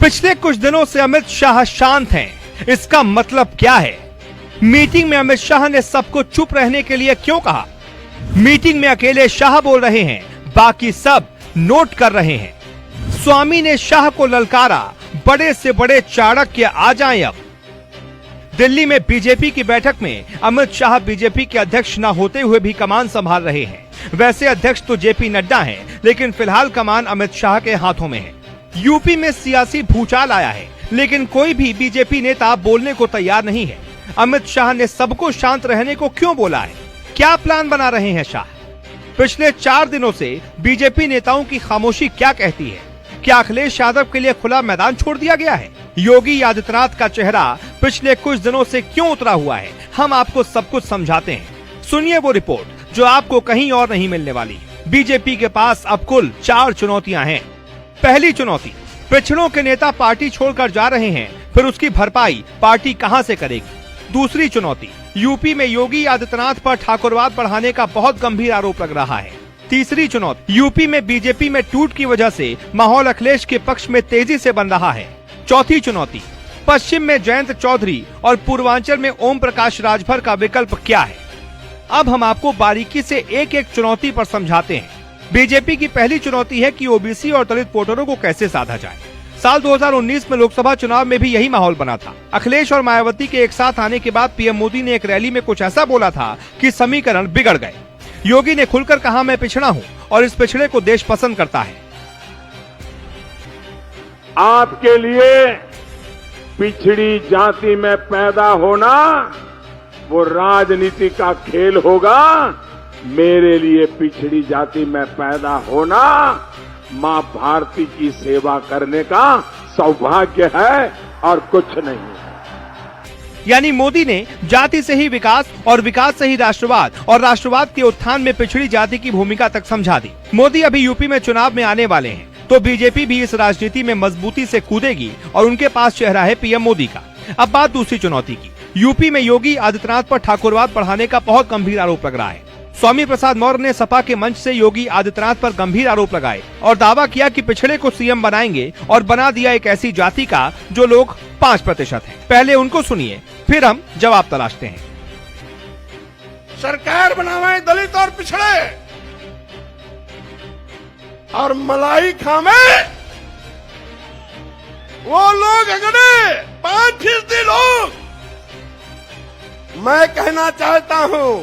पिछले कुछ दिनों से अमित शाह शांत हैं। इसका मतलब क्या है? मीटिंग में अमित शाह ने सबको चुप रहने के लिए क्यों कहा? मीटिंग में अकेले शाह बोल रहे हैं, बाकी सब नोट कर रहे हैं। स्वामी ने शाह को ललकारा, बड़े से बड़े चाणक्य आ जाएं अब। दिल्ली में बीजेपी की बैठक में अमित शाह बीजेपी के अध्यक्ष न होते हुए भी कमान संभाल रहे हैं। वैसे अध्यक्ष तो जेपी नड्डा हैं, लेकिन फिलहाल कमान अमित शाह के हाथों में है। यूपी में सियासी भूचाल आया है, लेकिन कोई भी बीजेपी नेता बोलने को तैयार नहीं है। अमित शाह ने सबको शांत रहने को क्यों बोला है? क्या प्लान बना रहे हैं शाह? पिछले 4 दिनों से बीजेपी नेताओं की खामोशी क्या कहती है? क्या अखिलेश यादव के लिए खुला मैदान छोड़ दिया गया है? योगी आदित्यनाथ का चेहरा पिछले कुछ दिनों से क्यों उतरा हुआ है? हम आपको सब कुछ समझाते हैं। सुनिए वो रिपोर्ट जो आपको कहीं और नहीं मिलने वाली। बीजेपी के पास अब कुल 4 चुनौतियां हैं। पहली चुनौती, पिछड़ों के नेता पार्टी छोड़कर जा रहे हैं, फिर उसकी भरपाई पार्टी कहां से करेगी? दूसरी चुनौती, यूपी में योगी आदित्यनाथ पर ठाकुरवाद बढ़ाने का बहुत गंभीर आरोप लग रहा है। तीसरी चुनौती, यूपी में बीजेपी में टूट की वजह से माहौल अखिलेश के पक्ष में तेजी से बन रहा है। चौथी चुनौती, पश्चिम में जयंत चौधरी और पूर्वांचल में ओम प्रकाश राजभर का विकल्प क्या है? अब हम आपको बारीकी से एक एक चुनौती पर समझाते हैं। बीजेपी की पहली चुनौती है कि ओबीसी और दलित वोटरों को कैसे साधा जाए। साल 2019 में लोकसभा चुनाव में भी यही माहौल बना था। अखिलेश और मायावती के एक साथ आने के बाद पीएम मोदी ने एक रैली में कुछ ऐसा बोला था कि समीकरण बिगड़ गए। योगी ने खुलकर कहा, मैं पिछड़ा हूँ और इस पिछड़े को देश पसंद करता है। आपके लिए पिछड़ी जाति में पैदा होना वो राजनीति का खेल होगा। मेरे लिए पिछड़ी जाति में पैदा होना मां भारती की सेवा करने का सौभाग्य है और कुछ नहीं है। यानी मोदी ने जाति से ही विकास और विकास से ही राष्ट्रवाद और राष्ट्रवाद के उत्थान में पिछड़ी जाति की भूमिका तक समझा दी। मोदी अभी यूपी में चुनाव में आने वाले हैं, तो बीजेपी भी इस राजनीति में मजबूती से कूदेगी और उनके पास चेहरा है पीएम मोदी का। अब बात दूसरी चुनौती की। यूपी में योगी आदित्यनाथ पर ठाकुरवाद बढ़ाने का बहुत गंभीर आरोप लग रहा है। स्वामी प्रसाद मौर्य ने सपा के मंच से योगी आदित्यनाथ पर गंभीर आरोप लगाए और दावा किया कि पिछड़े को सीएम बनाएंगे और बना दिया एक ऐसी जाति का जो लोग 5% हैं। पहले उनको सुनिए, फिर हम जवाब तलाशते हैं। सरकार बनावे दलित और पिछड़े और मलाई खावे वो लोग अगड़े 5% लोग। मैं कहना चाहता हूं,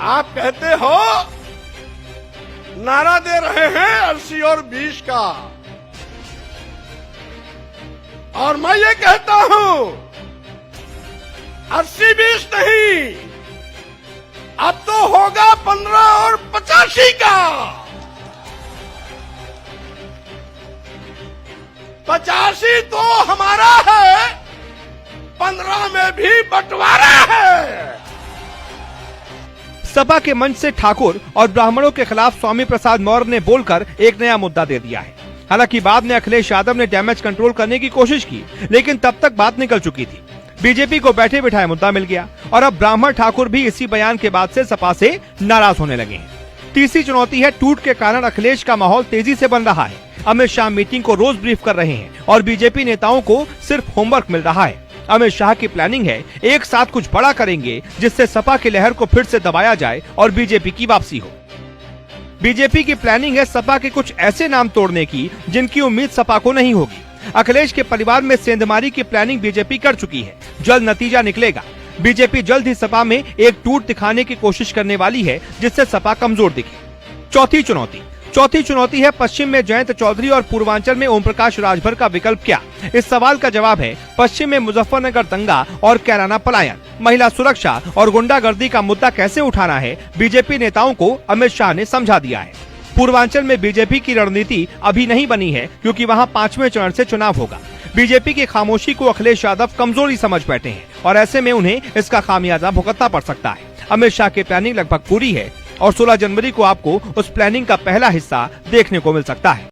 आप कहते हो नारा दे रहे हैं 80 और 20 का, और मैं ये कहता हूं 80-20 नहीं, अब तो होगा 15 और 85 का। 85 तो हमारा है, 15 में भी बंटवारा है। सपा के मंच से ठाकुर और ब्राह्मणों के खिलाफ स्वामी प्रसाद मौर्य ने बोलकर एक नया मुद्दा दे दिया है। हालांकि बाद में अखिलेश यादव ने डैमेज कंट्रोल करने की कोशिश की, लेकिन तब तक बात निकल चुकी थी। बीजेपी को बैठे बिठाए मुद्दा मिल गया और अब ब्राह्मण ठाकुर भी इसी बयान के बाद से सपा से नाराज होने लगे हैं। तीसरी चुनौती है, टूट के कारण अखिलेश का माहौल तेजी से बन रहा है। अमित शाह मीटिंग को रोज ब्रीफ कर रहे हैं और बीजेपी नेताओं को सिर्फ होमवर्क मिल रहा है। अमित शाह की प्लानिंग है, एक साथ कुछ बड़ा करेंगे जिससे सपा की लहर को फिर से दबाया जाए और बीजेपी की वापसी हो। बीजेपी की प्लानिंग है सपा के कुछ ऐसे नाम तोड़ने की जिनकी उम्मीद सपा को नहीं होगी। अखिलेश के परिवार में सेंधमारी की प्लानिंग बीजेपी कर चुकी है, जल्द नतीजा निकलेगा। बीजेपी जल्द ही सपा में एक टूट दिखाने की कोशिश करने वाली है जिससे सपा कमजोर दिखे। चौथी चुनौती है, पश्चिम में जयंत चौधरी और पूर्वांचल में ओम प्रकाश राजभर का विकल्प क्या? इस सवाल का जवाब है, पश्चिम में मुजफ्फरनगर दंगा और कैराना पलायन, महिला सुरक्षा और गुंडागर्दी का मुद्दा कैसे उठाना है, बीजेपी नेताओं को अमित शाह ने समझा दिया है। पूर्वांचल में बीजेपी की रणनीति अभी नहीं बनी है, क्योंकि वहां 5वें चरण से चुनाव होगा। बीजेपी की खामोशी को अखिलेश यादव कमजोरी समझ बैठे हैं और ऐसे में उन्हें इसका खामियाजा भुगतना पड़ सकता है। अमित शाह की प्लानिंग लगभग पूरी है और 16 जनवरी को आपको उस प्लानिंग का पहला हिस्सा देखने को मिल सकता है।